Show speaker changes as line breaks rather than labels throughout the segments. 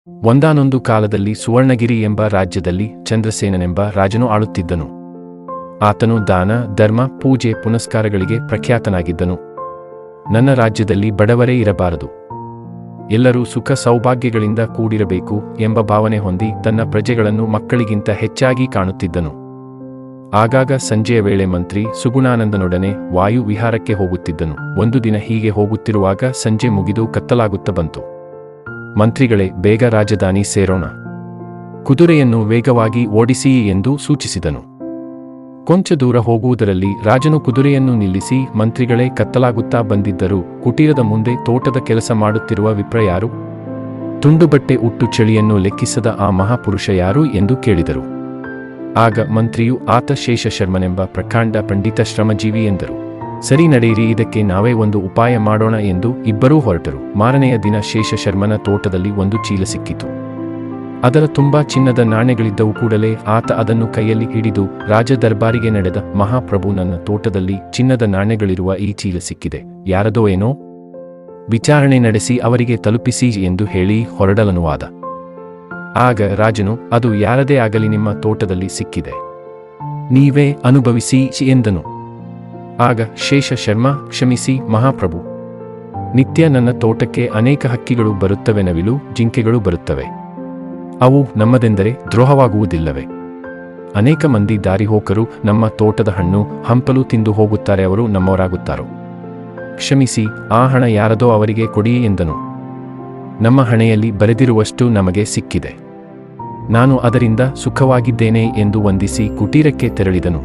ಒಂದಾನೊಂದು ಕಾಲದಲ್ಲಿ ಸುವರ್ಣಗಿರಿ ಎಂಬ ರಾಜ್ಯದಲ್ಲಿ ಚಂದ್ರಸೇನನೆಂಬ ರಾಜನು ಆಳುತ್ತಿದ್ದನು. ಆತನು ದಾನ, ಧರ್ಮ, ಪೂಜೆ, ಪುನಸ್ಕಾರಗಳಿಗೆ ಪ್ರಖ್ಯಾತನಾಗಿದ್ದನು. ನನ್ನ ರಾಜ್ಯದಲ್ಲಿ ಬಡವರೇ ಇರಬಾರದು, ಎಲ್ಲರೂ ಸುಖ ಸೌಭಾಗ್ಯಗಳಿಂದ ಕೂಡಿರಬೇಕು ಎಂಬ ಭಾವನೆ ಹೊಂದಿ ತನ್ನ ಪ್ರಜೆಗಳನ್ನು ಮಕ್ಕಳಿಗಿಂತ ಹೆಚ್ಚಾಗಿ ಕಾಣುತ್ತಿದ್ದನು. ಆಗಾಗ ಸಂಜೆಯ ವೇಳೆ ಮಂತ್ರಿ ಸುಗುಣಾನಂದನೊಡನೆ ವಾಯು ವಿಹಾರಕ್ಕೆ ಹೋಗುತ್ತಿದ್ದನು. ಒಂದು ದಿನ ಹೀಗೆ ಹೋಗುತ್ತಿರುವಾಗ ಸಂಜೆ ಮುಗಿದು ಕತ್ತಲಾಗುತ್ತ ಬಂತು. ಮಂತ್ರಿಗಳೇ, ಬೇಗ ರಾಜಧಾನಿ ಸೇರೋಣ, ಕುದುರೆಯನ್ನು ವೇಗವಾಗಿ ಓಡಿಸಿ ಎಂದು ಸೂಚಿಸಿದನು. ಕೊಂಚ ದೂರ ಹೋಗುವುದರಲ್ಲಿ ರಾಜನು ಕುದುರೆಯನ್ನು ನಿಲ್ಲಿಸಿ, ಮಂತ್ರಿಗಳೇ, ಕತ್ತಲಾಗುತ್ತಾ ಬಂದಿದ್ದರೂ ಕುಟೀರದ ಮುಂದೆ ತೋಟದ ಕೆಲಸ ಮಾಡುತ್ತಿರುವ ವಿಪ್ರ ಯಾರು? ತುಂಡುಬಟ್ಟೆ ಉಟ್ಟು ಚಳಿಯನ್ನು ಲೆಕ್ಕಿಸದ ಆ ಮಹಾಪುರುಷ ಯಾರು ಎಂದು ಕೇಳಿದರು. ಆಗ ಮಂತ್ರಿಯು, ಆತ ಶೇಷಶರ್ಮನೆಂಬ ಪ್ರಕಾಂಡ ಪಂಡಿತ ಶ್ರಮಜೀವಿ ಎಂದರು. ಸರಿ, ನಡೆಯಿರಿ, ಇದಕ್ಕೆ ನಾವೇ ಒಂದು ಉಪಾಯ ಮಾಡೋಣ ಎಂದು ಇಬ್ಬರೂ ಹೊರಟರು. ಮಾರನೆಯ ದಿನ ಶೇಷಶರ್ಮನ ತೋಟದಲ್ಲಿ ಒಂದು ಚೀಲ ಸಿಕ್ಕಿತು. ಅದರ ತುಂಬಾ ಚಿನ್ನದ ನಾಣ್ಯಗಳಿದ್ದವು. ಕೂಡಲೇ ಆತ ಅದನ್ನು ಕೈಯಲ್ಲಿ ಹಿಡಿದು, ರಾಜ ದರ್ಬಾರಿಗೆ ನಡೆದ ಮಹಾಪ್ರಭು, ನನ್ನ ತೋಟದಲ್ಲಿ ಚಿನ್ನದ ನಾಣ್ಯಗಳಿರುವ ಈ ಚೀಲ ಸಿಕ್ಕಿದೆ, ಯಾರದೋ ಏನೋ, ವಿಚಾರಣೆ ನಡೆಸಿ ಅವರಿಗೆ ತಲುಪಿಸಿ ಎಂದು ಹೇಳಿ ಹೊರಡಲನುವಾದ. ಆಗ ರಾಜನು, ಅದು ಯಾರದೇ ಆಗಲಿ ನಿಮ್ಮ ತೋಟದಲ್ಲಿ ಸಿಕ್ಕಿದೆ, ನೀವೇ ಅನುಭವಿಸಿ ಎಂದನು. ಆಗ ಶೇಷಶರ್ಮ, ಕ್ಷಮಿಸಿ ಮಹಾಪ್ರಭು, ನಿತ್ಯ ನನ್ನ ತೋಟಕ್ಕೆ ಅನೇಕ ಹಕ್ಕಿಗಳು ಬರುತ್ತವೆ, ನವಿಲು, ಜಿಂಕೆಗಳು ಬರುತ್ತವೆ. ಅವು ನಮ್ಮದೆಂದರೆ ದ್ರೋಹವಾಗುವುದಿಲ್ಲವೇ? ಅನೇಕ ಮಂದಿ ದಾರಿಹೋಕರು ನಮ್ಮ ತೋಟದ ಹಣ್ಣು ಹಂಪಲು ತಿಂದು ಹೋಗುತ್ತಾರೆ, ಅವರು ನಮ್ಮವರಾಗುತ್ತಾರೋ? ಕ್ಷಮಿಸಿ, ಆ ಹಣ ಯಾರದೋ ಅವರಿಗೆ ಕೊಡಿ ಎಂದನು. ನಮ್ಮ ಹಣೆಯಲ್ಲಿ ಬರೆದಿರುವಷ್ಟು ನಮಗೆ ಸಿಕ್ಕಿದೆ, ನಾನು ಅದರಿಂದ ಸುಖವಾಗಿದ್ದೇನೆ ಎಂದು ವಂದಿಸಿ ಕುಟೀರಕ್ಕೆ ತೆರಳಿದನು.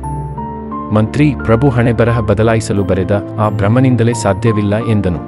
ಮಂತ್ರಿ, ಪ್ರಭು ಹಣೆ ಬರಹ ಬದಲಾಯಿಸಲು ಬರೆದ ಆ ಬ್ರಹ್ಮನಿಂದಲೇ ಸಾಧ್ಯವಿಲ್ಲ ಎಂದನು.